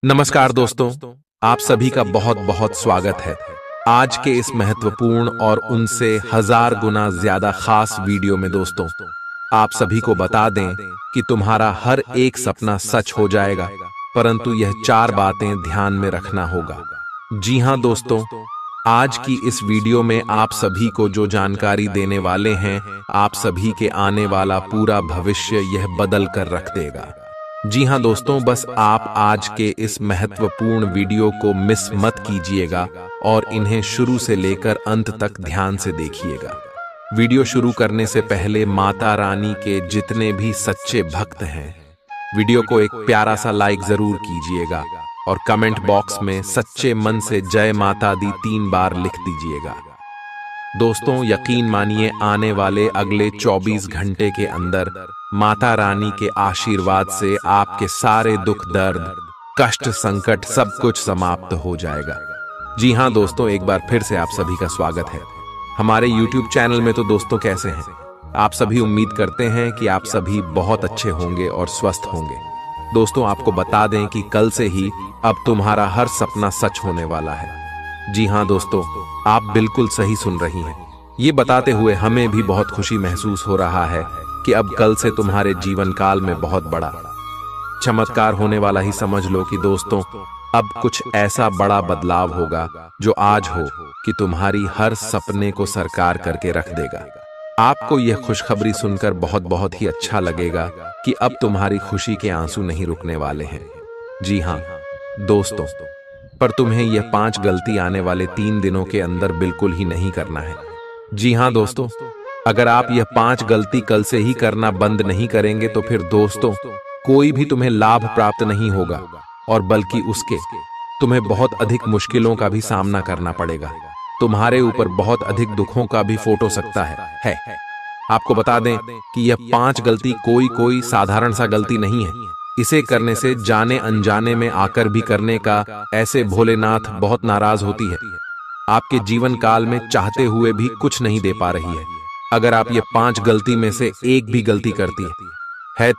नमस्कार दोस्तों, आप सभी का बहुत बहुत स्वागत है आज के इस महत्वपूर्ण और उनसे हजार गुना ज्यादा खास वीडियो में। दोस्तों, आप सभी को बता दें कि तुम्हारा हर एक सपना सच हो जाएगा, परंतु यह 4 बातें ध्यान में रखना होगा। जी हां दोस्तों, आज की इस वीडियो में आप सभी को जो जानकारी देने वाले हैं, आप सभी के आने वाला पूरा भविष्य यह बदल कर रख देगा। जी हां दोस्तों, बस आप आज के इस महत्वपूर्ण वीडियो को मिस मत कीजिएगा और इन्हें शुरू से लेकर अंत तक ध्यान से देखिएगा। वीडियो शुरू करने से पहले माता रानी के जितने भी सच्चे भक्त हैं, वीडियो को एक प्यारा सा लाइक जरूर कीजिएगा और कमेंट बॉक्स में सच्चे मन से जय माता दी 3 बार लिख दीजिएगा। दोस्तों, यकीन मानिए, आने वाले अगले 24 घंटे के अंदर माता रानी के आशीर्वाद से आपके सारे दुख दर्द कष्ट संकट सब कुछ समाप्त हो जाएगा। जी हां दोस्तों, एक बार फिर से आप सभी का स्वागत है हमारे YouTube चैनल में। तो दोस्तों, कैसे हैं आप सभी? उम्मीद करते हैं कि आप सभी बहुत अच्छे होंगे और स्वस्थ होंगे। दोस्तों, आपको बता दें कि कल से ही अब तुम्हारा हर सपना सच होने वाला है। जी हां दोस्तों, आप बिल्कुल सही सुन रही हैं। ये बताते हुए हमें भी बहुत खुशी महसूस हो रहा है कि अब कल से तुम्हारे जीवन काल में बहुत बड़ा चमत्कार होने वाला ही समझ लो कि दोस्तों, अब कुछ ऐसा बड़ा बदलाव होगा जो आज हो कि तुम्हारी हर सपने को साकार करके रख देगा। आपको यह खुशखबरी सुनकर बहुत बहुत ही अच्छा लगेगा कि अब तुम्हारी खुशी के आंसू नहीं रुकने वाले हैं। जी हां दोस्तों, पर तुम्हें यह 5 गलती आने वाले 3 दिनों के अंदर बिल्कुल ही नहीं करना है। जी हां दोस्तों, अगर आप यह 5 गलती कल से ही करना बंद नहीं करेंगे तो फिर दोस्तों, कोई भी तुम्हें लाभ प्राप्त नहीं होगा और बल्कि उसके तुम्हें बहुत अधिक मुश्किलों का भी सामना करना पड़ेगा। तुम्हारे ऊपर बहुत अधिक दुखों का भी फोटो सकता है। आपको बता दें कि यह 5 गलती कोई साधारण सा गलती नहीं है। इसे करने से जाने अनजाने में आकर भी करने का ऐसे भोलेनाथ बहुत नाराज होती है। आपके जीवन काल में चाहते हुए भी कुछ नहीं दे पा रही है। अगर आप ये 5 गलती में से एक भी गलती करती है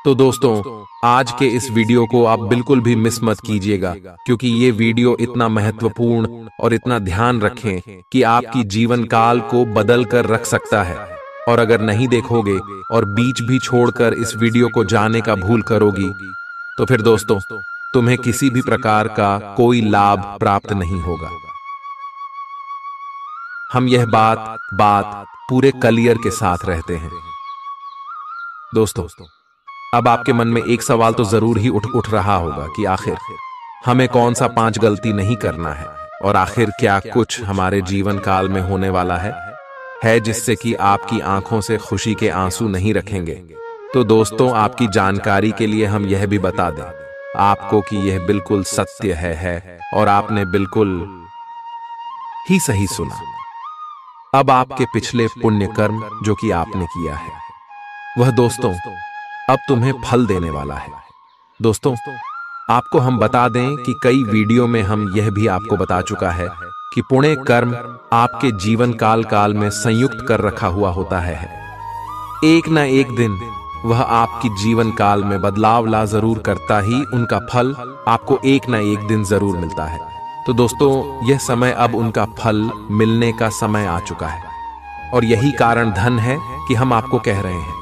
तो दोस्तों, आज के इस वीडियो को आप बिल्कुल भी मिस मत कीजिएगा, क्योंकि ये वीडियो इतना महत्वपूर्ण और इतना ध्यान रखें कि आपकी जीवन काल को बदल कर रख सकता है। और अगर नहीं देखोगे और बीच भी छोड़कर इस वीडियो को जाने का भूल करोगी तो फिर दोस्तों, तुम्हें किसी भी प्रकार का कोई लाभ प्राप्त नहीं होगा। हम यह बात पूरे क्लियर के साथ रहते हैं। दोस्तों, अब आपके मन में एक सवाल तो जरूर ही उठ रहा होगा कि आखिर हमें कौन सा 5 गलती नहीं करना है और आखिर क्या कुछ हमारे जीवन काल में होने वाला है जिससे कि आपकी आंखों से खुशी के आंसू नहीं रखेंगे। तो दोस्तों, आपकी जानकारी के लिए हम यह भी बता दें आपको कि यह बिल्कुल सत्य है और आपने बिल्कुल ही सही सुना। अब आपके पिछले पुण्य कर्म जो कि आपने किया है, वह दोस्तों अब तुम्हें फल देने वाला है। दोस्तों, आपको हम बता दें कि कई वीडियो में हम यह भी आपको बता चुका है कि पुण्य कर्म आपके जीवन काल में संयुक्त कर रखा हुआ होता है। एक न एक दिन वह आपकी जीवन काल में बदलाव ला जरूर करता ही उनका फल आपको एक न एक दिन जरूर मिलता है। तो दोस्तों, यह समय अब उनका फल मिलने का समय आ चुका है और यही कारण धन है कि हम आपको कह रहे हैं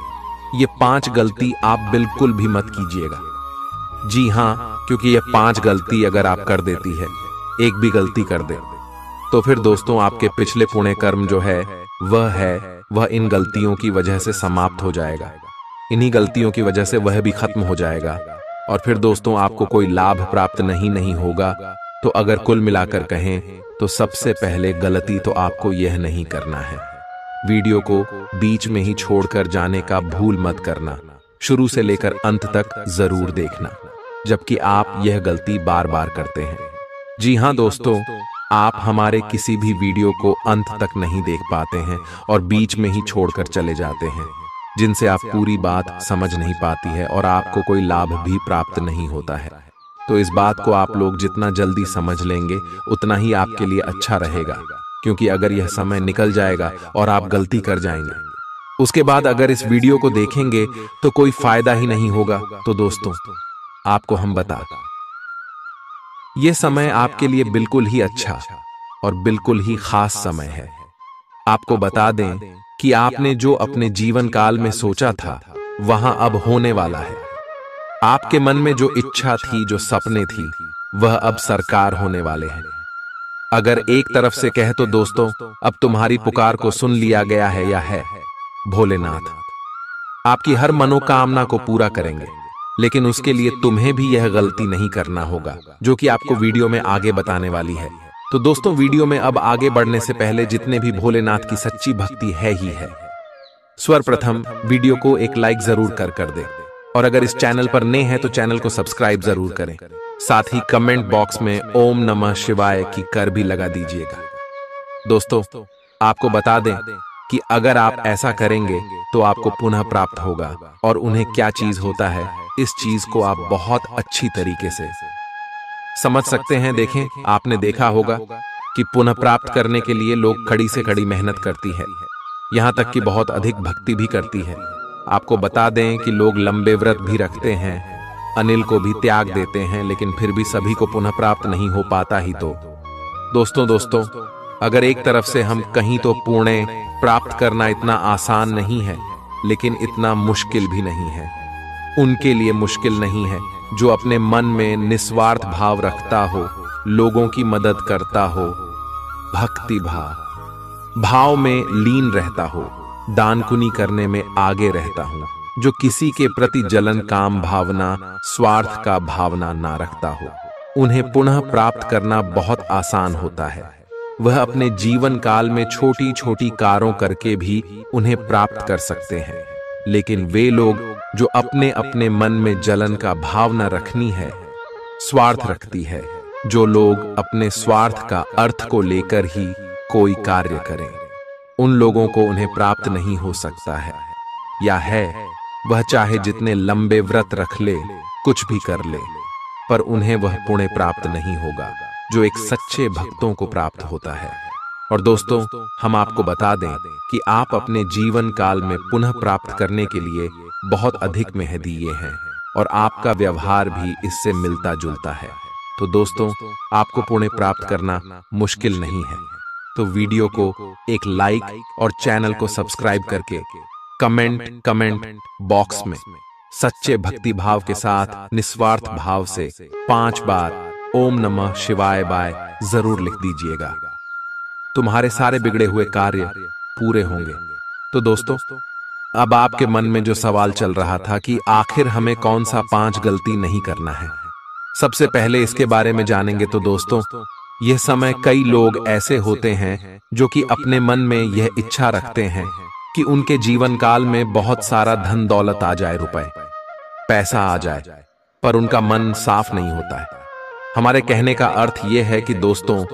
ये 5 गलती आप बिल्कुल भी मत कीजिएगा। जी हां, क्योंकि ये 5 गलती अगर आप कर देती है, एक भी गलती कर दे, तो फिर दोस्तों आपके पिछले पुण्य कर्म जो है वह इन गलतियों की वजह से समाप्त हो जाएगा। इन्हीं गलतियों की वजह से वह भी खत्म हो जाएगा और फिर दोस्तों आपको कोई लाभ प्राप्त नहीं होगा। तो अगर कुल मिलाकर कहें तो सबसे पहले गलती तो आपको यह नहीं करना है। वीडियो को बीच में ही छोड़कर जाने का भूल मत करना, शुरू से लेकर अंत तक जरूर देखना, जबकि आप यह गलती बार बार करते हैं। जी हां दोस्तों, आप हमारे किसी भी वीडियो को अंत तक नहीं देख पाते हैं और बीच में ही छोड़कर चले जाते हैं, जिनसे आप पूरी बात समझ नहीं पाती है और आपको कोई लाभ भी प्राप्त नहीं होता है। तो इस बात को आप लोग जितना जल्दी समझ लेंगे उतना ही आपके लिए अच्छा रहेगा, क्योंकि अगर यह समय निकल जाएगा और आप गलती कर जाएंगे, उसके बाद अगर इस वीडियो को देखेंगे तो कोई फायदा ही नहीं होगा। तो दोस्तों, आपको हम बता ये समय आपके लिए बिल्कुल ही अच्छा और बिल्कुल ही खास समय है। आपको बता दें कि आपने जो अपने जीवन काल में सोचा था वहां अब होने वाला है। आपके मन में जो इच्छा थी, जो सपने थी, वह अब साकार होने वाले हैं। अगर एक तरफ से कहे तो दोस्तों, अब तुम्हारी पुकार को सुन लिया गया है या है। भोलेनाथ आपकी हर मनोकामना को पूरा करेंगे, लेकिन उसके लिए तुम्हें भी यह गलती नहीं करना होगा जो कि आपको वीडियो में आगे बताने वाली है। तो दोस्तों, वीडियो में अब आगे बढ़ने से पहले जितने भी भोलेनाथ की सच्ची भक्ति है ही है, सर्वप्रथम वीडियो को एक लाइक जरूर कर दे, और अगर इस चैनल पर नए हैं तो चैनल को सब्सक्राइब जरूर करें। साथ ही कमेंट बॉक्स में ओम नमः शिवाय की कर भी लगा दीजिएगा। दोस्तों, आपको बता दें कि अगर आप ऐसा करेंगे तो आपको पुनः प्राप्त होगा, और उन्हें क्या चीज होता है इस चीज को आप बहुत अच्छी तरीके से समझ सकते हैं। देखें, आपने देखा होगा कि पुनः प्राप्त करने के लिए लोग कड़ी से कड़ी मेहनत करती है, यहां तक कि बहुत अधिक भक्ति भी करती है। आपको बता दें कि लोग लंबे व्रत भी रखते हैं, अनिल को भी त्याग देते हैं, लेकिन फिर भी सभी को पुनः प्राप्त नहीं हो पाता ही तो। दोस्तों, अगर एक तरफ से हम कहीं तो पुण्य प्राप्त करना इतना आसान नहीं है, लेकिन इतना मुश्किल भी नहीं है। उनके लिए मुश्किल नहीं है जो अपने मन में निस्वार्थ भाव रखता हो, लोगों की मदद करता हो, भक्ति भाव में लीन रहता हो, दान पुण्य करने में आगे रहता हूं, जो किसी के प्रति जलन, काम भावना, स्वार्थ का भावना ना रखता हो। उन्हें पुनः प्राप्त करना बहुत आसान होता है। वह अपने जीवन काल में छोटी छोटी कारों करके भी उन्हें प्राप्त कर सकते हैं, लेकिन वे लोग जो अपने अपने मन में जलन का भावना रखनी है, स्वार्थ रखती है, जो लोग अपने स्वार्थ का अर्थ को लेकर ही कोई कार्य करें, उन लोगों को उन्हें प्राप्त नहीं हो सकता है, या है वह चाहे जितने लंबे व्रत रख ले, कुछ भी कर ले, पर उन्हें वह पुण्य प्राप्त नहीं होगा जो एक सच्चे भक्तों को प्राप्त होता है। और दोस्तों, हम आपको बता दें कि आप अपने जीवन काल में पुनः प्राप्त करने के लिए बहुत अधिक मेहनती हैं, और आपका व्यवहार भी इससे मिलता जुलता है। तो दोस्तों, आपको पुण्य प्राप्त करना मुश्किल नहीं है, तो वीडियो को एक लाइक और चैनल को सब्सक्राइब करके कमेंट बॉक्स में सच्चे भक्ति भाव के साथ निस्वार्थ भाव से 5 बार ओम नमः शिवाय बाय जरूर लिख दीजिएगा। तुम्हारे सारे बिगड़े हुए कार्य पूरे होंगे। तो दोस्तों, अब आपके मन में जो सवाल चल रहा था कि आखिर हमें कौन सा 5 गलती नहीं करना है, सबसे पहले इसके बारे में जानेंगे। तो दोस्तों, यह समय कई लोग ऐसे होते हैं जो कि अपने मन में यह इच्छा रखते हैं कि उनके जीवन काल में बहुत सारा धन दौलत आ जाए, रुपए पैसा आ जाए, पर उनका मन साफ नहीं होता है। हमारे कहने का अर्थ यह है कि दोस्तों,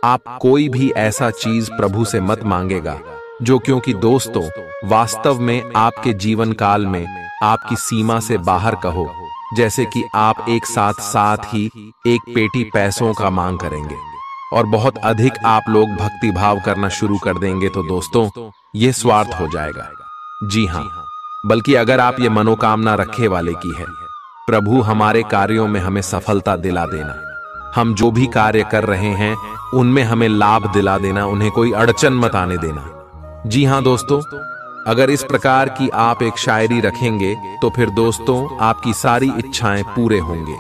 आप कोई भी ऐसा चीज प्रभु से मत मांगेगा जो, क्योंकि दोस्तों वास्तव में आपके जीवन काल में आपकी सीमा से बाहर कहो, जैसे कि आप एक साथ ही एक पेटी पैसों का मांग करेंगे और बहुत अधिक आप लोग भक्ति भाव करना शुरू कर देंगे। तो दोस्तों, यह स्वार्थ हो जाएगा। जी हां, बल्कि अगर आप ये मनोकामना रखे वाले की है, प्रभु हमारे कार्यों में हमें सफलता दिला देना, हम जो भी कार्य कर रहे हैं उनमें हमें लाभ दिला देना, उन्हें कोई अड़चन मत आने देना। जी हां दोस्तों, अगर इस प्रकार की आप एक शायरी रखेंगे तो फिर दोस्तों आपकी सारी इच्छाएं पूरे होंगे,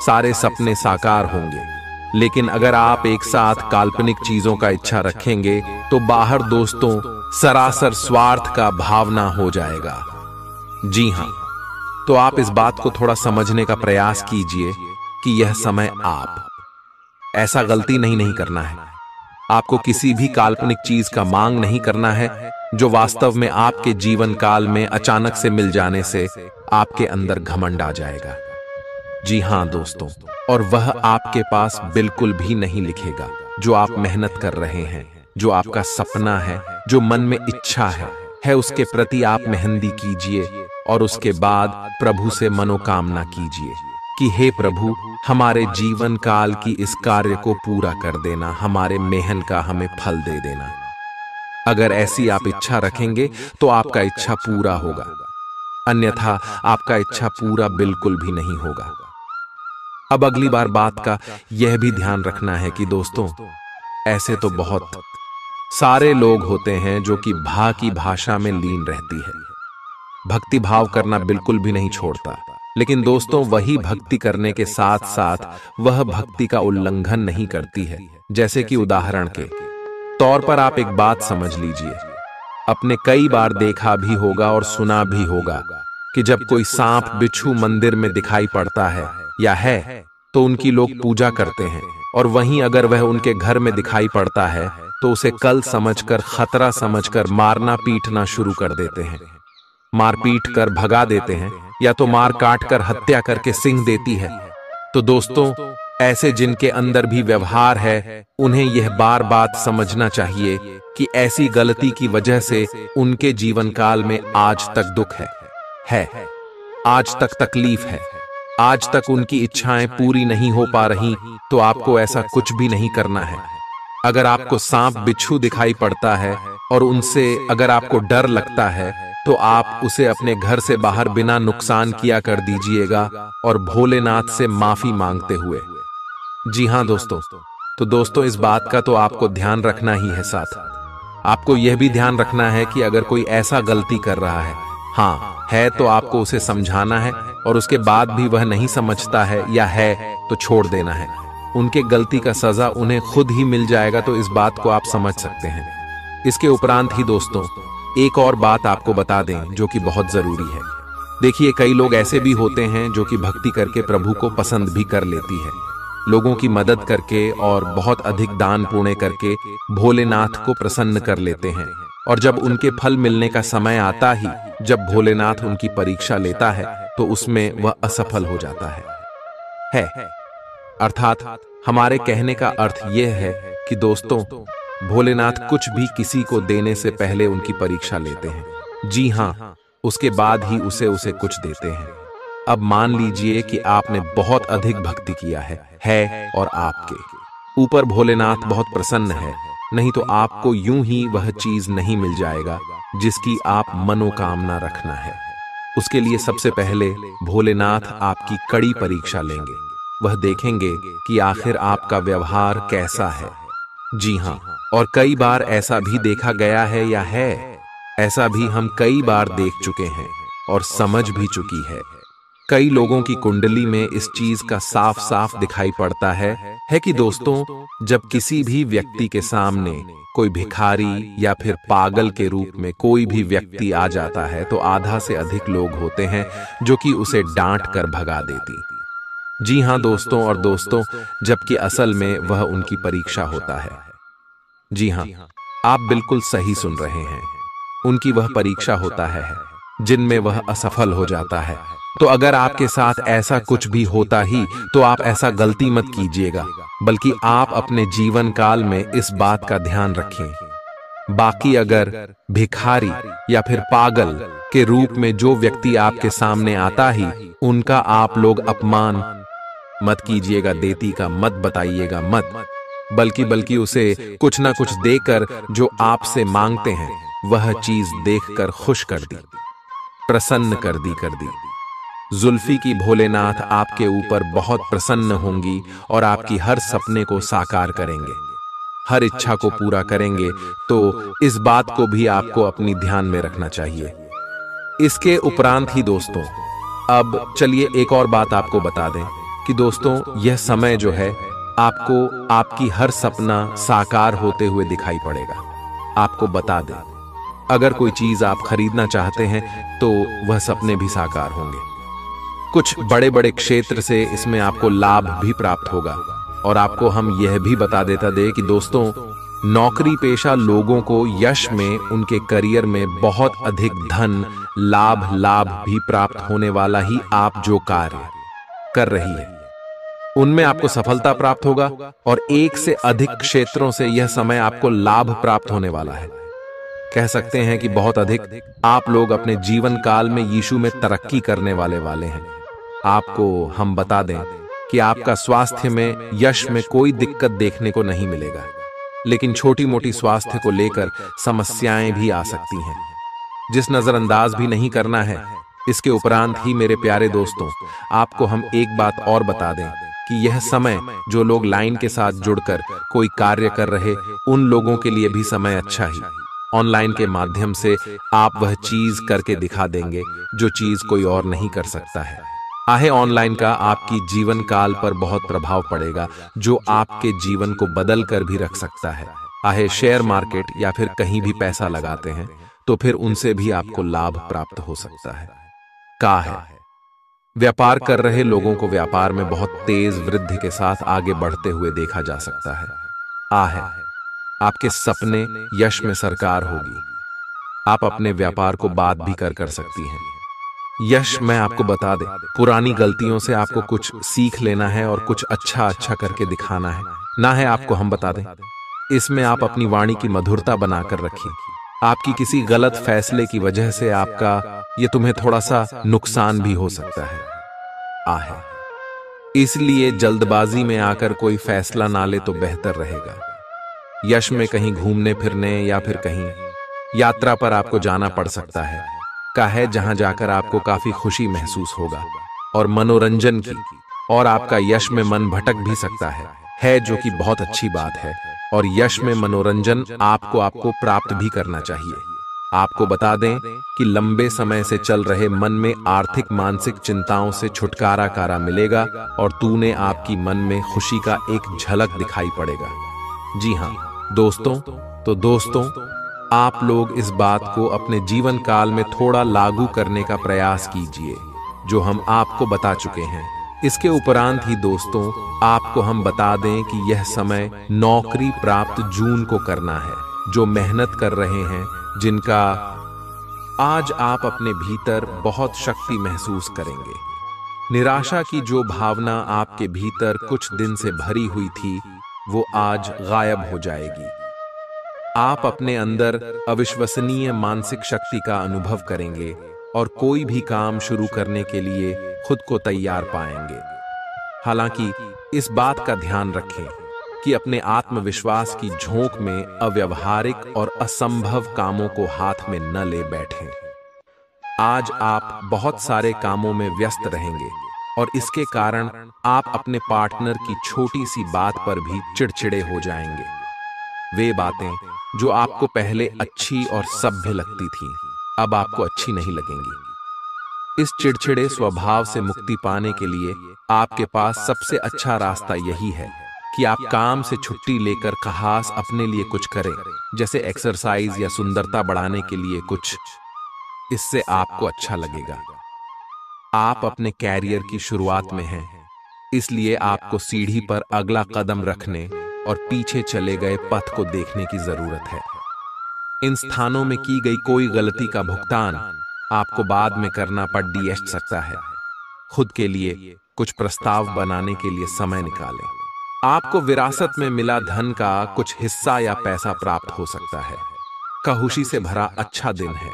सारे सपने साकार होंगे। लेकिन अगर आप एक साथ काल्पनिक चीजों का इच्छा रखेंगे तो बाहर दोस्तों सरासर स्वार्थ का भावना हो जाएगा। जी हां, तो आप इस बात को थोड़ा समझने का प्रयास कीजिए कि यह समय आप ऐसा गलती नहीं करना है। आपको किसी भी काल्पनिक चीज का मांग नहीं करना है जो वास्तव में आपके जीवन काल में अचानक से मिल जाने से आपके अंदर घमंड आ जाएगा। जी हां दोस्तों, और वह आपके पास बिल्कुल भी नहीं लिखेगा जो आप मेहनत कर रहे हैं, जो आपका सपना है, जो मन में इच्छा है उसके प्रति आप मेहंदी कीजिए और उसके बाद प्रभु से मनोकामना कीजिए कि हे प्रभु, हमारे जीवन काल की इस कार्य को पूरा कर देना, हमारे मेहनत का हमें फल दे देना। अगर ऐसी आप इच्छा रखेंगे तो आपका इच्छा पूरा होगा, अन्यथा आपका इच्छा पूरा बिल्कुल भी नहीं होगा। अब अगली बार बात का यह भी ध्यान रखना है कि दोस्तों, ऐसे तो बहुत सारे लोग होते हैं जो कि भा की भाषा में लीन रहती है, भक्ति भाव करना बिल्कुल भी नहीं छोड़ता, लेकिन दोस्तों वही भक्ति करने के साथ साथ वह भक्ति का उल्लंघन नहीं करती है। जैसे कि उदाहरण के तौर पर आप एक बात समझ लीजिए, आपने कई बार देखा भी होगा और सुना भी होगा कि जब कोई सांप बिच्छू मंदिर में दिखाई पड़ता है या है तो उनकी लोग पूजा करते हैं, और वहीं अगर वह उनके घर में दिखाई पड़ता है तो उसे कल समझकर, खतरा समझकर मारना पीटना शुरू कर देते हैं, मार पीट कर भगा देते हैं, या तो मार काट कर हत्या करके सिंह देती है। तो दोस्तों, ऐसे जिनके अंदर भी व्यवहार है, उन्हें यह बार बात समझना चाहिए कि ऐसी गलती की वजह से उनके जीवन काल में आज तक दुख है, आज तक तकलीफ है, आज तक उनकी इच्छाएं पूरी नहीं हो पा रही। तो आपको ऐसा कुछ भी नहीं करना है। अगर आपको सांप बिच्छू दिखाई पड़ता है और उनसे अगर आपको डर लगता है तो आप उसे अपने घर से बाहर बिना नुकसान किया कर दीजिएगा, और भोलेनाथ से माफी मांगते हुए। जी हाँ दोस्तों, तो दोस्तों इस बात का तो आपको ध्यान रखना ही है। साथ आपको यह भी ध्यान रखना है कि अगर कोई ऐसा गलती कर रहा है, है तो आपको उसे समझाना है, और उसके बाद भी वह नहीं समझता है या है तो छोड़ देना है। उनके गलती का सजा उन्हें खुद ही मिल जाएगा, तो इस बात को आप समझ सकते हैं। इसके उपरांत ही दोस्तों एक और बात आपको बता दें जो कि बहुत जरूरी है। देखिए, कई लोग ऐसे भी होते हैं जो कि भक्ति करके प्रभु को पसंद भी कर लेती है, लोगों की मदद करके और बहुत अधिक दान पुण्य करके भोलेनाथ को प्रसन्न कर लेते हैं, और जब उनके फल मिलने का समय आता ही, जब भोलेनाथ उनकी परीक्षा लेता है तो उसमें वह असफल हो जाता है। अर्थात हमारे कहने का अर्थ यह है कि दोस्तों, भोलेनाथ कुछ भी किसी को देने से पहले उनकी परीक्षा लेते हैं। जी हाँ, उसके बाद ही उसे कुछ देते हैं। अब मान लीजिए कि आपने बहुत अधिक भक्ति किया है और आपके ऊपर भोलेनाथ बहुत प्रसन्न है, नहीं तो आपको यूं ही वह चीज नहीं मिल जाएगा जिसकी आप मनोकामना रखना है। उसके लिए सबसे पहले भोलेनाथ आपकी कड़ी परीक्षा लेंगे। वह देखेंगे कि आखिर आपका व्यवहार कैसा है। जी हाँ, और कई बार ऐसा भी देखा गया है या है, ऐसा भी हम कई बार देख चुके हैं और समझ भी चुकी है। कई लोगों की कुंडली में इस चीज का साफ साफ दिखाई पड़ता है कि दोस्तों, जब किसी भी व्यक्ति के सामने कोई भिखारी या फिर पागल के रूप में कोई भी व्यक्ति आ जाता है तो आधा से अधिक लोग होते हैं जो कि उसे डांट कर भगा देती। जी हाँ दोस्तों, और दोस्तों, जबकि असल में वह उनकी परीक्षा होता है। जी हाँ, आप बिल्कुल सही सुन रहे हैं, उनकी वह परीक्षा होता है जिनमें वह असफल हो जाता है। तो अगर आपके साथ ऐसा कुछ भी होता ही तो आप ऐसा गलती मत कीजिएगा, बल्कि आप अपने जीवन काल में इस बात का ध्यान रखें। बाकी अगर भिखारी या फिर पागल के रूप में जो व्यक्ति आपके सामने आता ही, उनका आप लोग अपमान मत कीजिएगा, देती का मत बताइएगा, मत, बल्कि उसे कुछ ना कुछ देकर जो आपसे मांगते हैं वह चीज देखकर खुश कर दी, प्रसन्न कर दी। जुल्फी की भोलेनाथ आपके ऊपर बहुत प्रसन्न होंगी और आपकी हर सपने को साकार करेंगे, हर इच्छा को पूरा करेंगे। तो इस बात को भी आपको अपनी ध्यान में रखना चाहिए। इसके उपरांत ही दोस्तों, अब चलिए एक और बात आपको बता दें कि दोस्तों, यह समय जो है आपको आपकी हर सपना साकार होते हुए दिखाई पड़ेगा। आपको बता दें, अगर कोई चीज आप खरीदना चाहते हैं तो वह सपने भी साकार होंगे। कुछ बड़े बड़े क्षेत्र से इसमें आपको लाभ भी प्राप्त होगा। और आपको हम यह भी बता देता दे कि दोस्तों, नौकरी पेशा लोगों को यश में, उनके करियर में बहुत अधिक धन लाभ भी प्राप्त होने वाला ही आप जो कार्य कर रही है उनमें आपको सफलता प्राप्त होगा, और एक से अधिक क्षेत्रों से यह समय आपको लाभ प्राप्त होने वाला है। कह सकते हैं कि बहुत अधिक आप लोग अपने जीवन काल में यीशु में तरक्की करने वाले हैं। आपको हम बता दें कि आपका स्वास्थ्य में, यश में कोई दिक्कत देखने को नहीं मिलेगा, लेकिन छोटी मोटी स्वास्थ्य को लेकर समस्याएं भी आ सकती हैं, जिस नजरअंदाज भी नहीं करना है। इसके उपरांत ही मेरे प्यारे दोस्तों, आपको हम एक बात और बता दें कि कि यह समय जो लोग लाइन के साथ जुड़कर कोई कार्य कर रहे, उन लोगों के लिए भी समय अच्छा ही। ऑनलाइन के माध्यम से आप वह चीज करके दिखा देंगे जो चीज कोई और नहीं कर सकता है। आहे ऑनलाइन का आपकी जीवन काल पर बहुत प्रभाव पड़ेगा, जो आपके जीवन को बदल कर भी रख सकता है। आहे शेयर मार्केट या फिर कहीं भी पैसा लगाते हैं तो फिर उनसे भी आपको लाभ प्राप्त हो सकता है। का है व्यापार कर रहे लोगों को व्यापार में बहुत तेज वृद्धि के साथ आगे बढ़ते हुए देखा जा सकता है। आ है आपके सपने यश में सरकार होगी। आप अपने व्यापार को बात भी कर सकती हैं। यश मैं आपको बता दें, पुरानी गलतियों से आपको कुछ सीख लेना है और कुछ अच्छा करके दिखाना है, ना है आपको हम बता दें। इसमें आप अपनी वाणी की मधुरता बनाकर रखिए। आपकी किसी गलत फैसले की वजह से आपका ये तुम्हें थोड़ा सा नुकसान भी हो सकता है। आहे इसलिए जल्दबाजी में आकर कोई फैसला ना ले तो बेहतर रहेगा। यश में कहीं घूमने फिरने या फिर कहीं यात्रा पर आपको जाना पड़ सकता है, का है जहां जाकर आपको काफी खुशी महसूस होगा और मनोरंजन की, और आपका यश में मन भटक भी सकता है जो कि बहुत अच्छी बात है। और यश में मनोरंजन आपको प्राप्त भी करना चाहिए। आपको बता दें कि लंबे समय से चल रहे मन में आर्थिक मानसिक चिंताओं से छुटकारा मिलेगा और तूने आपकी मन में खुशी का एक झलक दिखाई पड़ेगा। जी हाँ दोस्तों, तो दोस्तों आप लोग इस बात को अपने जीवन काल में थोड़ा लागू करने का प्रयास कीजिए, जो हम आपको बता चुके हैं। इसके उपरांत ही दोस्तों आपको हम बता दें कि यह समय नौकरी प्राप्त जून को करना है। जो मेहनत कर रहे हैं, जिनका आज आप अपने भीतर बहुत शक्ति महसूस करेंगे। निराशा की जो भावना आपके भीतर कुछ दिन से भरी हुई थी, वो आज गायब हो जाएगी। आप अपने अंदर अविश्वसनीय मानसिक शक्ति का अनुभव करेंगे और कोई भी काम शुरू करने के लिए खुद को तैयार पाएंगे। हालांकि इस बात का ध्यान रखें कि अपने आत्मविश्वास की झोंक में अव्यावहारिक और असंभव कामों को हाथ में न ले बैठें। आज आप बहुत सारे कामों में व्यस्त रहेंगे और इसके कारण आप अपने पार्टनर की छोटी सी बात पर भी चिड़चिड़े हो जाएंगे। वे बातें जो आपको पहले अच्छी और सभ्य लगती थीं, अब आपको अच्छी नहीं लगेंगी। इस चिड़चिड़े स्वभाव से मुक्ति पाने के लिए आपके पास सबसे अच्छा रास्ता यही है कि आप काम से छुट्टी लेकर खास अपने लिए कुछ करें, जैसे एक्सरसाइज या सुंदरता बढ़ाने के लिए कुछ। इससे आपको अच्छा लगेगा। आप अपने कैरियर की शुरुआत में हैं, इसलिए आपको सीढ़ी पर अगला कदम रखने और पीछे चले गए पथ को देखने की जरूरत है। इन स्थानों में की गई कोई गलती का भुगतान आपको बाद में करना पड़ सकता है। खुद के लिए कुछ प्रस्ताव बनाने के लिए समय निकालें। आपको विरासत में मिला धन का कुछ हिस्सा या पैसा प्राप्त हो सकता है। खुशी से भरा अच्छा दिन है।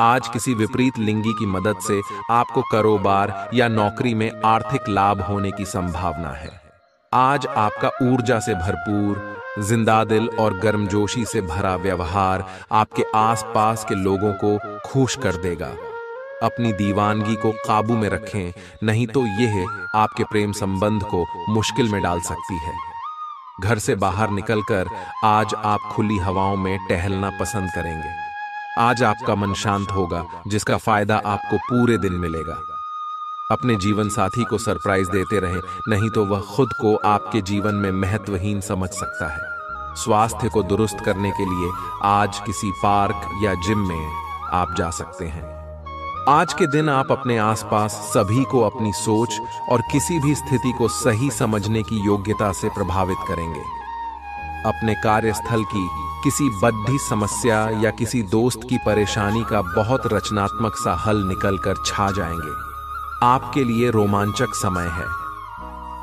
आज किसी विपरीत लिंगी की मदद से आपको कारोबार या नौकरी में आर्थिक लाभ होने की संभावना है। आज आपका ऊर्जा से भरपूर, जिंदा दिल और गर्मजोशी से भरा व्यवहार आपके आसपास के लोगों को खुश कर देगा। अपनी दीवानगी को काबू में रखें, नहीं तो यह आपके प्रेम संबंध को मुश्किल में डाल सकती है। घर से बाहर निकलकर आज आप खुली हवाओं में टहलना पसंद करेंगे। आज आपका मन शांत होगा, जिसका फायदा आपको पूरे दिन मिलेगा। अपने जीवन साथी को सरप्राइज देते रहें, नहीं तो वह खुद को आपके जीवन में महत्वहीन समझ सकता है। स्वास्थ्य को दुरुस्त करने के लिए आज किसी पार्क या जिम में आप जा सकते हैं। आज के दिन आप अपने आसपास सभी को अपनी सोच और किसी भी स्थिति को सही समझने की योग्यता से प्रभावित करेंगे। अपने कार्यस्थल की किसी बद्धी समस्या या किसी दोस्त की परेशानी का बहुत रचनात्मक सा हल निकलकर छा जाएंगे। आपके लिए रोमांचक समय है।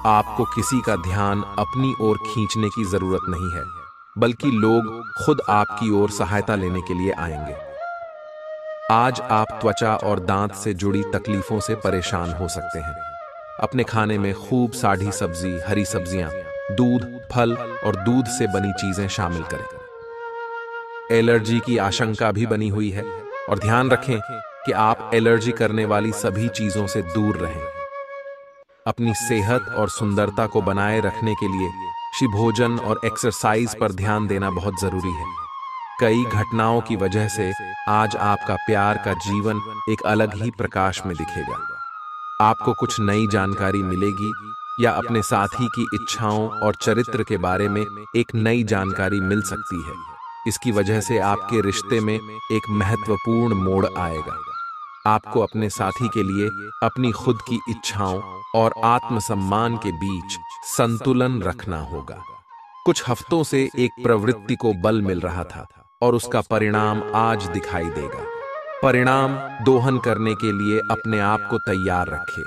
आपको किसी का ध्यान अपनी ओर खींचने की जरूरत नहीं है, बल्कि लोग खुद आपकी ओर सहायता लेने के लिए आएंगे। आज आप त्वचा और दांत से जुड़ी तकलीफों से परेशान हो सकते हैं। अपने खाने में खूब साढ़ी सब्जी, हरी सब्जियां, दूध, फल और दूध से बनी चीजें शामिल करें। एलर्जी की आशंका भी बनी हुई है और ध्यान रखें कि आप एलर्जी करने वाली सभी चीजों से दूर रहें। अपनी सेहत और सुंदरता को बनाए रखने के लिए भोजन और एक्सरसाइज पर ध्यान देना बहुत जरूरी है। कई घटनाओं की वजह से आज आपका प्यार का जीवन एक अलग ही प्रकाश में दिखेगा। आपको कुछ नई जानकारी मिलेगी या अपने साथी की इच्छाओं और चरित्र के बारे में एक नई जानकारी मिल सकती है। इसकी वजह से आपके रिश्ते में एक महत्वपूर्ण मोड़ आएगा। आपको अपने साथी के लिए अपनी खुद की इच्छाओं और आत्मसम्मान के बीच संतुलन रखना होगा। कुछ हफ्तों से एक प्रवृत्ति को बल मिल रहा था और उसका परिणाम आज दिखाई देगा। परिणाम दोहन करने के लिए अपने आप को तैयार रखें।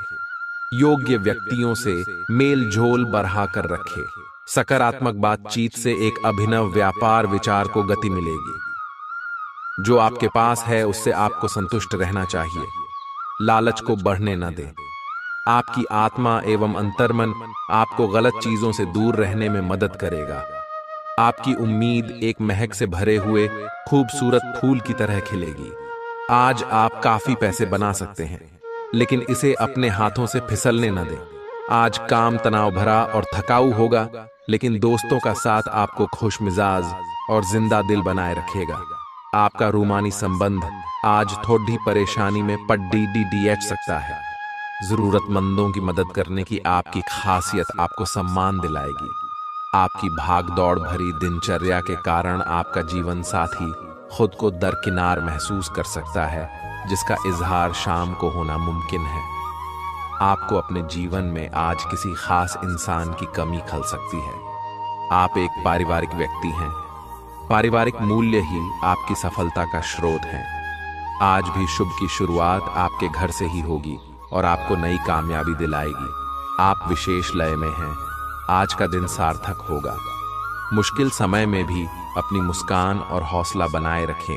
योग्य व्यक्तियों से मेल जोल बढ़ाकर रखें। सकारात्मक बातचीत से एक अभिनव व्यापार विचार को गति मिलेगी। जो आपके पास है उससे आपको संतुष्ट रहना चाहिए। लालच को बढ़ने न दें। आपकी आत्मा एवं अंतर्मन आपको गलत चीजों से दूर रहने में मदद करेगा। आपकी उम्मीद एक महक से भरे हुए खूबसूरत फूल की तरह खिलेगी। आज आप काफी पैसे बना सकते हैं, लेकिन इसे अपने हाथों से फिसलने न दें। आज काम तनाव भरा और थकाऊ होगा, लेकिन दोस्तों का साथ आपको खुशमिजाज और जिंदा दिल बनाए रखेगा। आपका रूमानी संबंध आज थोड़ी परेशानी में पड़ सकता है। जरूरतमंदों की मदद करने की आपकी खासियत आपको सम्मान दिलाएगी। आपकी भागदौड़ भरी दिनचर्या के कारण आपका जीवन साथी खुद को दरकिनार महसूस कर सकता है, जिसका इजहार शाम को होना मुमकिन है। आपको अपने जीवन में आज किसी खास इंसान की कमी खल सकती है। आप एक पारिवारिक व्यक्ति हैं। पारिवारिक मूल्य ही आपकी सफलता का स्रोत है। आज भी शुभ की शुरुआत आपके घर से ही होगी और आपको नई कामयाबी दिलाएगी। आप विशेष लय में हैं। आज का दिन सार्थक होगा। मुश्किल समय में भी अपनी मुस्कान और हौसला बनाए रखें।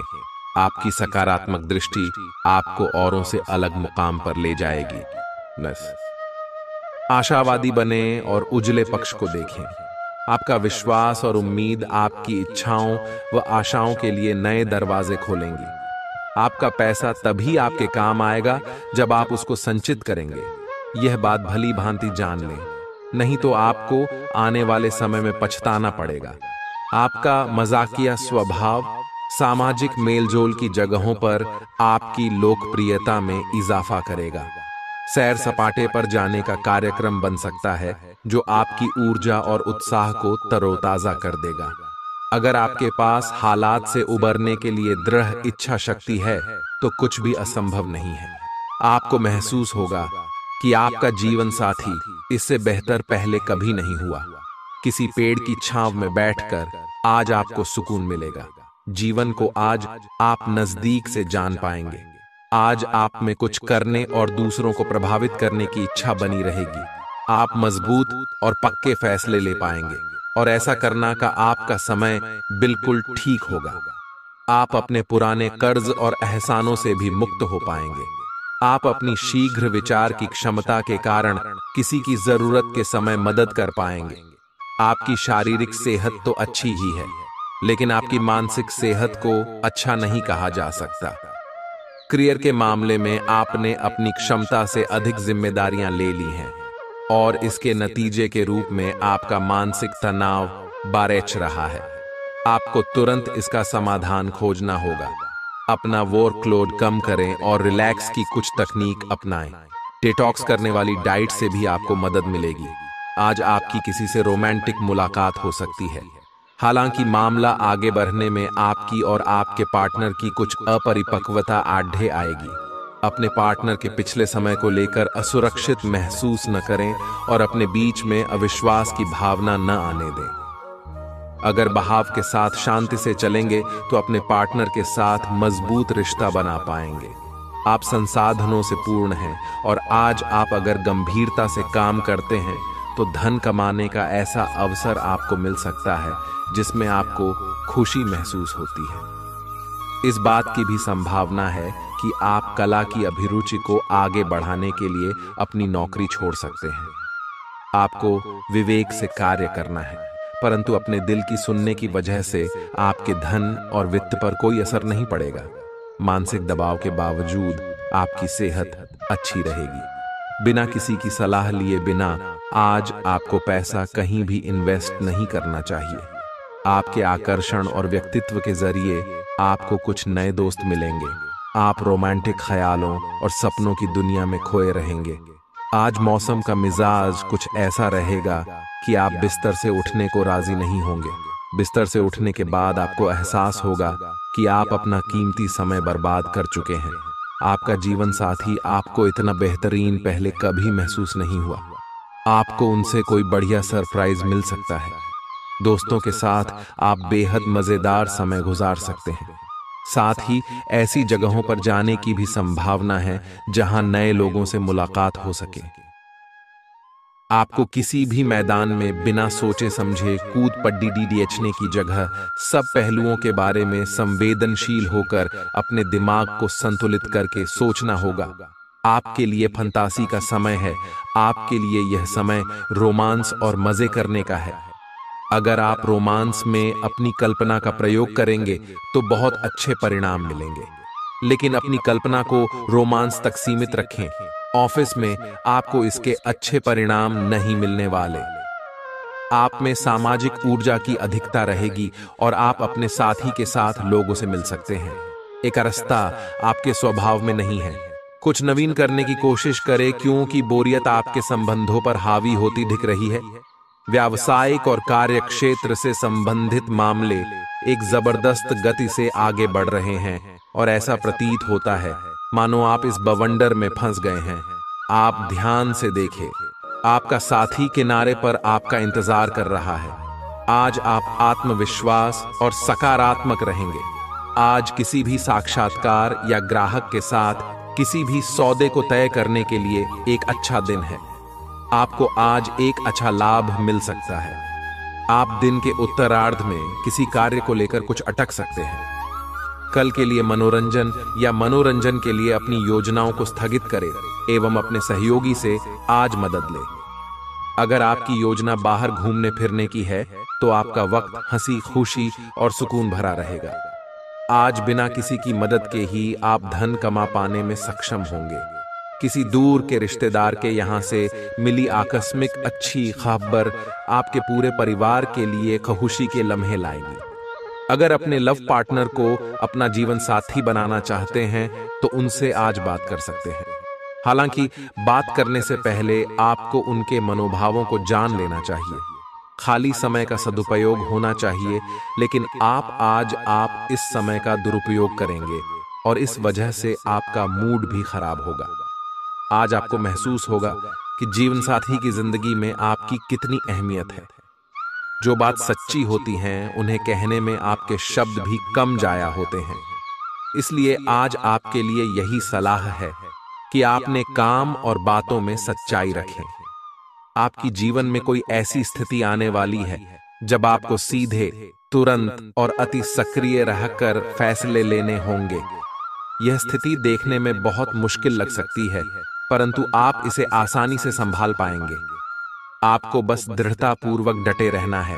आपकी सकारात्मक दृष्टि आपको औरों से अलग मुकाम पर ले जाएगी। आशावादी बने और उजले पक्ष को देखें। आपका विश्वास और उम्मीद आपकी इच्छाओं व आशाओं के लिए नए दरवाजे खोलेंगी। आपका पैसा तभी आपके काम आएगा जब आप उसको संचित करेंगे। यह बात भली भांति जान लें, नहीं तो आपको आने वाले समय में पछताना पड़ेगा। आपका मजाकिया स्वभाव सामाजिक मेलजोल की जगहों पर आपकी लोकप्रियता में इजाफा करेगा। सैर सपाटे पर जाने का कार्यक्रम बन सकता है, जो आपकी ऊर्जा और उत्साह को तरोताजा कर देगा। अगर आपके पास हालात से उबरने के लिए दृढ़ इच्छा शक्ति है तो कुछ भी असंभव नहीं है। आपको महसूस होगा कि आपका जीवन साथी इससे बेहतर पहले कभी नहीं हुआ। किसी पेड़ की छांव में बैठकर आज आपको सुकून मिलेगा। जीवन को आज आप नजदीक से जान पाएंगे। आज आप में कुछ करने और दूसरों को प्रभावित करने की इच्छा बनी रहेगी। आप मजबूत और पक्के फैसले ले पाएंगे और ऐसा करना का आपका समय बिल्कुल ठीक होगा। आप अपने पुराने कर्ज और एहसानों से भी मुक्त हो पाएंगे। आप अपनी शीघ्र विचार की क्षमता के कारण किसी की जरूरत के समय मदद कर पाएंगे। आपकी शारीरिक सेहत तो अच्छी ही है, लेकिन आपकी मानसिक सेहत को अच्छा नहीं कहा जा सकता। करियर के मामले में आपने अपनी क्षमता से अधिक जिम्मेदारियां ले ली हैं और इसके नतीजे के रूप में आपका मानसिक तनाव बारेच रहा है। आपको तुरंत इसका समाधान खोजना होगा। अपना वर्कलोड कम करें और रिलैक्स की कुछ तकनीक अपनाएं। डिटॉक्स करने वाली डाइट से भी आपको मदद मिलेगी। आज आपकी किसी से रोमांटिक मुलाकात हो सकती है। हालांकि मामला आगे बढ़ने में आपकी और आपके पार्टनर की कुछ अपरिपक्वता आढ़े आएगी। अपने पार्टनर के पिछले समय को लेकर असुरक्षित महसूस न करें और अपने बीच में अविश्वास की भावना न आने दें। अगर बहाव के साथ शांति से चलेंगे तो अपने पार्टनर के साथ मजबूत रिश्ता बना पाएंगे। आप संसाधनों से पूर्ण हैं और आज आप अगर गंभीरता से काम करते हैं तो धन कमाने का ऐसा अवसर आपको मिल सकता है जिसमें आपको खुशी महसूस होती है। इस बात की भी संभावना है कि आप कला की अभिरुचि को आगे बढ़ाने के लिए अपनी नौकरी छोड़ सकते हैं। आपको विवेक से कार्य करना है, परंतु अपने दिल की सुनने की वजह से आपके धन और वित्त पर कोई असर नहीं पड़ेगा। मानसिक दबाव के बावजूद आपकी सेहत अच्छी रहेगी। बिना किसी की सलाह लिए बिना आज आपको पैसा कहीं भी इन्वेस्ट नहीं करना चाहिए। आपके आकर्षण और व्यक्तित्व के जरिए आपको कुछ नए दोस्त मिलेंगे। आप रोमांटिक ख्यालों और सपनों की दुनिया में खोए रहेंगे। आज मौसम का मिजाज कुछ ऐसा रहेगा कि आप बिस्तर से उठने को राजी नहीं होंगे। बिस्तर से उठने के बाद आपको एहसास होगा कि आप अपना कीमती समय बर्बाद कर चुके हैं। आपका जीवन साथी आपको इतना बेहतरीन पहले कभी महसूस नहीं हुआ। आपको उनसे कोई बढ़िया सरप्राइज मिल सकता है। दोस्तों के साथ आप बेहद मजेदार समय गुजार सकते हैं। साथ ही ऐसी जगहों पर जाने की भी संभावना है जहां नए लोगों से मुलाकात हो सके। आपको किसी भी मैदान में बिना सोचे समझे कूद पड्डी डीडीएचने की जगह सब पहलुओं के बारे में संवेदनशील होकर अपने दिमाग को संतुलित करके सोचना होगा। आपके लिए फंतासी का समय है। आपके लिए यह समय रोमांस और मजे करने का है। अगर आप रोमांस में अपनी कल्पना का प्रयोग करेंगे तो बहुत अच्छे परिणाम मिलेंगे, लेकिन अपनी कल्पना को रोमांस तक सीमित रखें। ऑफिस में आपको इसके अच्छे परिणाम नहीं मिलने वाले। आप में सामाजिक ऊर्जा की अधिकता रहेगी और आप अपने साथी के साथ लोगों से मिल सकते हैं। एकरसता आपके स्वभाव में नहीं है। कुछ नवीन करने की कोशिश करें क्योंकि बोरियत आपके संबंधों पर हावी होती दिख रही है। व्यावसायिक और कार्य क्षेत्र से संबंधित मामले एक जबरदस्त गति से आगे बढ़ रहे हैं और ऐसा प्रतीत होता है मानो आप इस बवंडर में फंस गए हैं। आप ध्यान से देखें, आपका साथी किनारे पर आपका इंतजार कर रहा है। आज आप आत्मविश्वास और सकारात्मक रहेंगे। आज किसी भी साक्षात्कार या ग्राहक के साथ किसी भी सौदे को तय करने के लिए एक अच्छा दिन है। आपको आज एक अच्छा लाभ मिल सकता है। आप दिन के उत्तरार्ध में किसी कार्य को लेकर कुछ अटक सकते हैं। कल के लिए मनोरंजन या मनोरंजन के लिए अपनी योजनाओं को स्थगित करें एवं अपने सहयोगी से आज मदद लें। अगर आपकी योजना बाहर घूमने फिरने की है तो आपका वक्त हंसी खुशी और सुकून भरा रहेगा। आज बिना किसी की मदद के ही आप धन कमा पाने में सक्षम होंगे। किसी दूर के रिश्तेदार के यहाँ से मिली आकस्मिक अच्छी खबर आपके पूरे परिवार के लिए खुशी के लम्हे लाएगी। अगर अपने लव पार्टनर को अपना जीवन साथी बनाना चाहते हैं तो उनसे आज बात कर सकते हैं। हालांकि बात करने से पहले आपको उनके मनोभावों को जान लेना चाहिए। खाली समय का सदुपयोग होना चाहिए, लेकिन आप इस समय का दुरुपयोग करेंगे और इस वजह से आपका मूड भी खराब होगा। आज आपको महसूस होगा कि जीवन साथी की जिंदगी में आपकी कितनी अहमियत है। जो बात सच्ची होती हैं उन्हें कहने में आपके शब्द भी कम जाया होते हैं। इसलिए आज आपके लिए यही सलाह है कि आपने काम और बातों में सच्चाई रखें। आपकी जीवन में कोई ऐसी स्थिति आने वाली है जब आपको सीधे, तुरंत और अति सक्रिय रहकर फैसले लेने होंगे। यह स्थिति देखने में बहुत मुश्किल लग सकती है, परंतु आप इसे आसानी से संभाल पाएंगे। आपको बस दृढ़तापूर्वक डटे रहना है,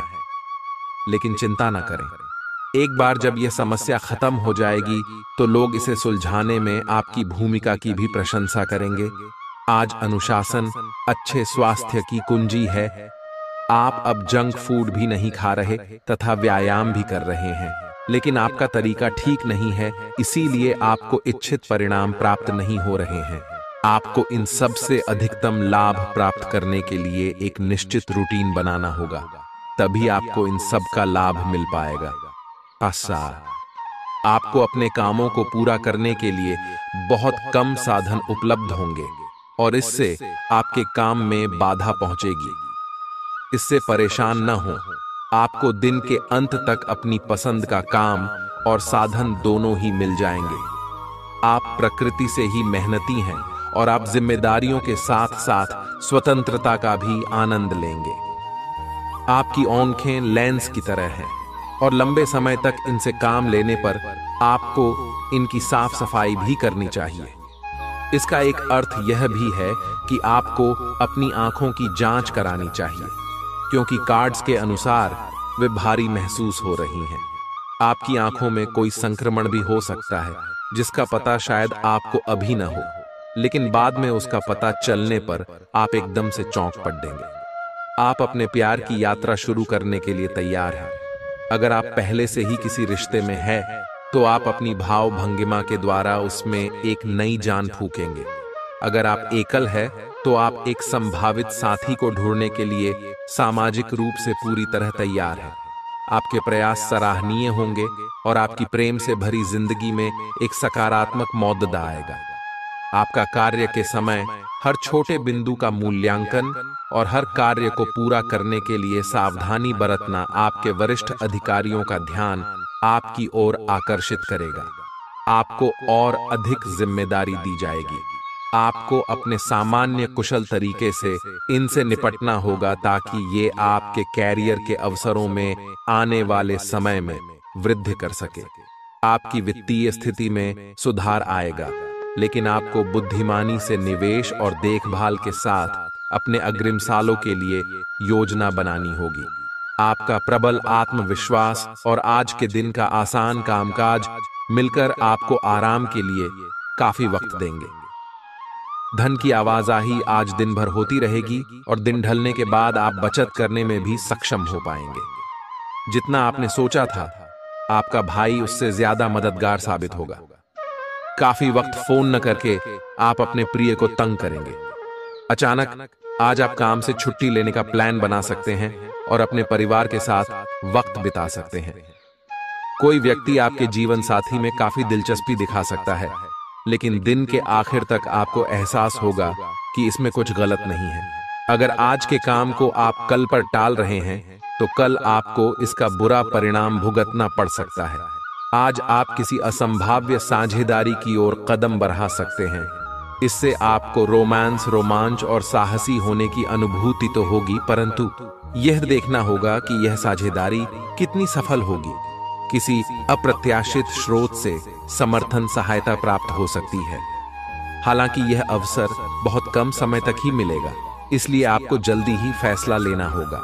लेकिन चिंता न करें। एक बार जब यह समस्या खत्म हो जाएगी तो लोग इसे सुलझाने में आपकी भूमिका की भी प्रशंसा करेंगे। आज अनुशासन अच्छे स्वास्थ्य की कुंजी है। आप अब जंक फूड भी नहीं खा रहे तथा व्यायाम भी कर रहे हैं, लेकिन आपका तरीका ठीक नहीं है, इसीलिए आपको इच्छित परिणाम प्राप्त नहीं हो रहे हैं। आपको इन सब से अधिकतम लाभ प्राप्त करने के लिए एक निश्चित रूटीन बनाना होगा, तभी आपको इन सब का लाभ मिल पाएगा। आपको अपने कामों को पूरा करने के लिए बहुत कम साधन उपलब्ध होंगे और इससे आपके काम में बाधा पहुंचेगी। इससे परेशान न हो। आपको दिन के अंत तक अपनी पसंद का काम और साधन दोनों ही मिल जाएंगे। आप प्रकृति से ही मेहनती हैं और आप जिम्मेदारियों के साथ साथ स्वतंत्रता का भी आनंद लेंगे। आपकी आंखें लेंस की तरह हैं और लंबे समय तक इनसे काम लेने पर आपको इनकी साफ सफाई भी करनी चाहिए। इसका एक अर्थ यह भी है कि आपको अपनी आंखों की जांच करानी चाहिए, क्योंकि कार्ड्स के अनुसार वे भारी महसूस हो रही हैं। आपकी आंखों में कोई संक्रमण भी हो सकता है जिसका पता शायद आपको अभी न हो। लेकिन बाद में उसका पता चलने पर आप एकदम से चौंक पड़ेंगे। आप अपने प्यार की यात्रा शुरू करने के लिए तैयार हैं। अगर आप पहले से ही किसी रिश्ते में हैं, तो आप अपनी भाव भंगिमा के द्वारा उसमें एक नई जान फूकेंगे। अगर आप एकल है, तो आप एक संभावित साथी को ढूंढने के लिए सामाजिक रूप से पूरी तरह तैयार हैं। आपके प्रयास सराहनीय होंगे और आपकी प्रेम से भरी जिंदगी में एक सकारात्मक मौजूदा आएगा। आपका कार्य के समय हर छोटे बिंदु का मूल्यांकन और हर कार्य को पूरा करने के लिए सावधानी बरतना आपके वरिष्ठ अधिकारियों का ध्यान आपकी ओर आकर्षित करेगा। आपको और अधिक जिम्मेदारी दी जाएगी। आपको अपने सामान्य कुशल तरीके से इनसे निपटना होगा ताकि ये आपके कैरियर के अवसरों में आने वाले समय में वृद्धि कर सके। आपकी वित्तीय स्थिति में सुधार आएगा, लेकिन आपको बुद्धिमानी से निवेश और देखभाल के साथ अपने अग्रिम सालों के लिए योजना बनानी होगी। आपका प्रबल आत्मविश्वास और आज के दिन का आसान कामकाज मिलकर आपको आराम के लिए काफी वक्त देंगे। धन की आवाजाही आज दिन भर होती रहेगी और दिन ढलने के बाद आप बचत करने में भी सक्षम हो पाएंगे। जितना आपने सोचा था, आपका भाई उससे ज्यादा मददगार साबित होगा। काफी वक्त फोन न करके आप अपने प्रिय को तंग करेंगे। अचानक आज आप काम से छुट्टी लेने का प्लान बना सकते हैं और अपने परिवार के साथ वक्त बिता सकते हैं। कोई व्यक्ति आपके जीवन साथी में काफी दिलचस्पी दिखा सकता है, लेकिन दिन के आखिर तक आपको एहसास होगा कि इसमें कुछ गलत नहीं है। अगर आज के काम को आप कल पर टाल रहे हैं, तो कल आपको इसका बुरा परिणाम भुगतना पड़ सकता है। आज आप किसी असंभाव्य साझेदारी की ओर कदम बढ़ा सकते हैं। इससे आपको रोमांच और साहसी होने की अनुभूति तो होगी, परंतु यह देखना होगा कि यह साझेदारी कितनी सफल होगी। किसी अप्रत्याशित स्रोत से समर्थन सहायता प्राप्त हो सकती है। हालांकि यह अवसर बहुत कम समय तक ही मिलेगा, इसलिए आपको जल्दी ही फैसला लेना होगा।